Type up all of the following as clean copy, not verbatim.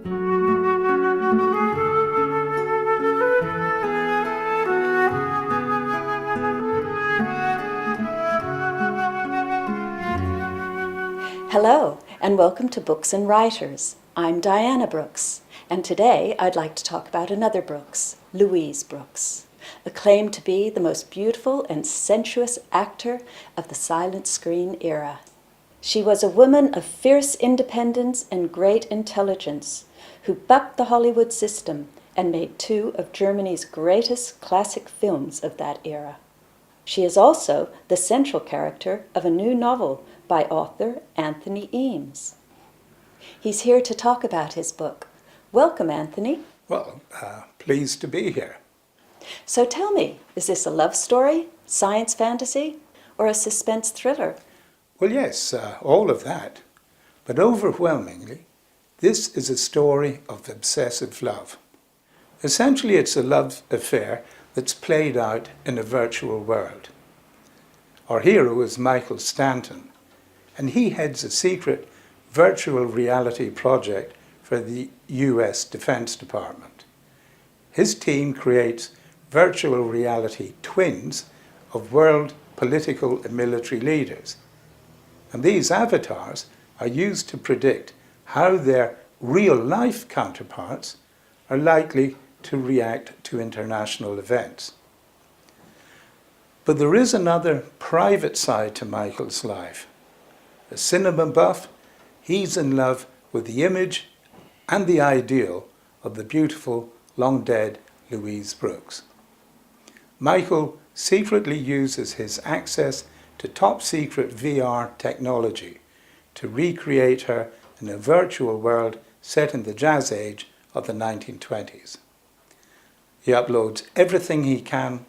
Hello, and welcome to Books and Writers. I'm Diana Brookes, and today I'd like to talk about another Brookes, Louise Brookes, acclaimed to be the most beautiful and sensuous actor of the silent screen era. She was a woman of fierce independence and great intelligence, who bucked the Hollywood system and made two of Germany's greatest classic films of that era. She is also the central character of a new novel by author Anthony Eames. He's here to talk about his book. Welcome, Anthony. Well, pleased to be here. So tell me, is this a love story, science fantasy, or a suspense thriller? Well, yes, all of that. But overwhelmingly, this is a story of obsessive love. Essentially, it's a love affair that's played out in a virtual world. Our hero is Michael Stanton, and he heads a secret virtual reality project for the US Defense Department. His team creates virtual reality twins of world political and military leaders. And these avatars are used to predict how their real-life counterparts are likely to react to international events. But there is another private side to Michael's life. A cinema buff, he's in love with the image and the ideal of the beautiful, long-dead Louise Brookes. Michael secretly uses his access to top-secret VR technology to recreate her in a virtual world set in the jazz age of the 1920s. He uploads everything he can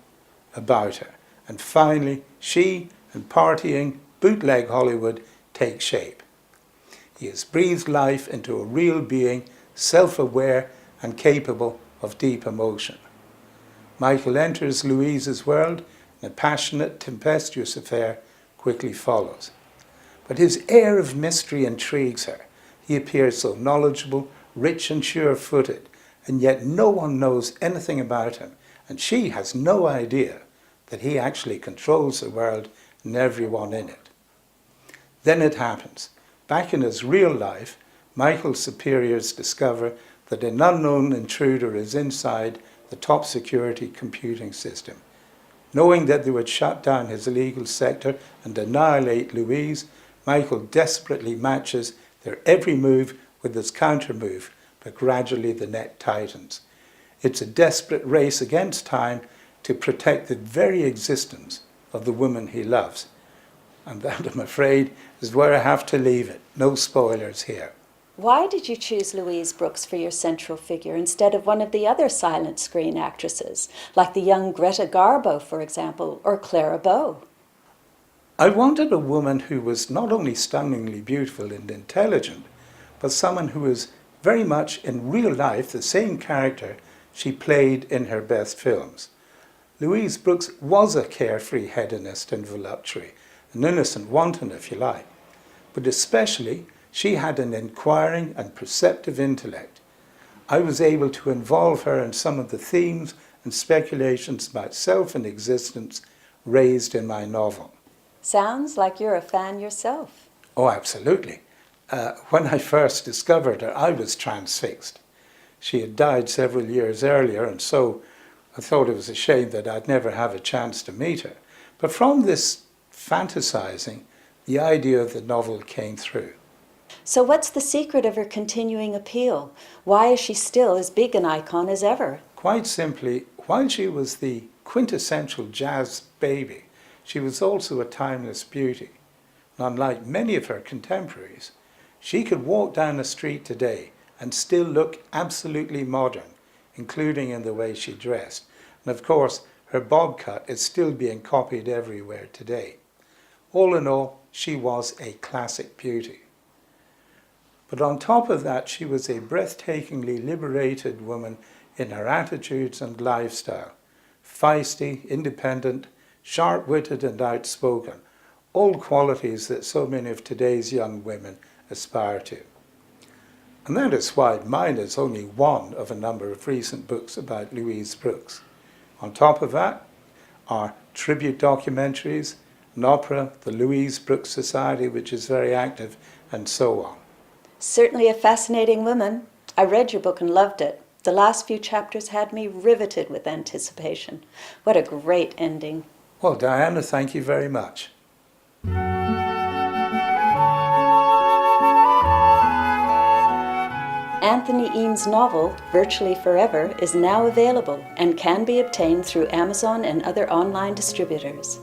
about her, and finally she and partying bootleg Hollywood take shape. He has breathed life into a real being, self-aware and capable of deep emotion. Michael enters Louise's world, and a passionate, tempestuous affair quickly follows. But his air of mystery intrigues her. He appears so knowledgeable, rich and sure-footed, and yet no one knows anything about him, and she has no idea that he actually controls the world and everyone in it. Then it happens. Back in his real life, Michael's superiors discover that an unknown intruder is inside the top security computing system. Knowing that they would shut down his illegal sector and annihilate Louise, Michael desperately matches their every move with his counter-move, but gradually the net tightens. It's a desperate race against time to protect the very existence of the woman he loves. And that, I'm afraid, is where I have to leave it. No spoilers here. Why did you choose Louise Brookes for your central figure instead of one of the other silent screen actresses, like the young Greta Garbo, for example, or Clara Bow? I wanted a woman who was not only stunningly beautiful and intelligent, but someone who was very much in real life the same character she played in her best films. Louise Brookes was a carefree hedonist and voluptuary, an innocent wanton if you like, but especially she had an inquiring and perceptive intellect. I was able to involve her in some of the themes and speculations about self and existence raised in my novel. Sounds like you're a fan yourself. Oh, absolutely. When I first discovered her, I was transfixed. She had died several years earlier, and so I thought it was a shame that I'd never have a chance to meet her. But from this fantasizing, the idea of the novel came through. So what's the secret of her continuing appeal? Why is she still as big an icon as ever? Quite simply, while she was the quintessential jazz baby, she was also a timeless beauty. And unlike many of her contemporaries, she could walk down the street today and still look absolutely modern, including in the way she dressed. And of course, her bob cut is still being copied everywhere today. All in all, she was a classic beauty. But on top of that, she was a breathtakingly liberated woman in her attitudes and lifestyle. Feisty, independent, sharp-witted and outspoken, all qualities that so many of today's young women aspire to. And that is why mine is only one of a number of recent books about Louise Brookes. On top of that are tribute documentaries, an opera, the Louise Brookes Society, which is very active, and so on. Certainly a fascinating woman. I read your book and loved it. The last few chapters had me riveted with anticipation. What a great ending. Well, Diana, thank you very much. Anthony Eames' novel, Virtually Forever, is now available and can be obtained through Amazon and other online distributors.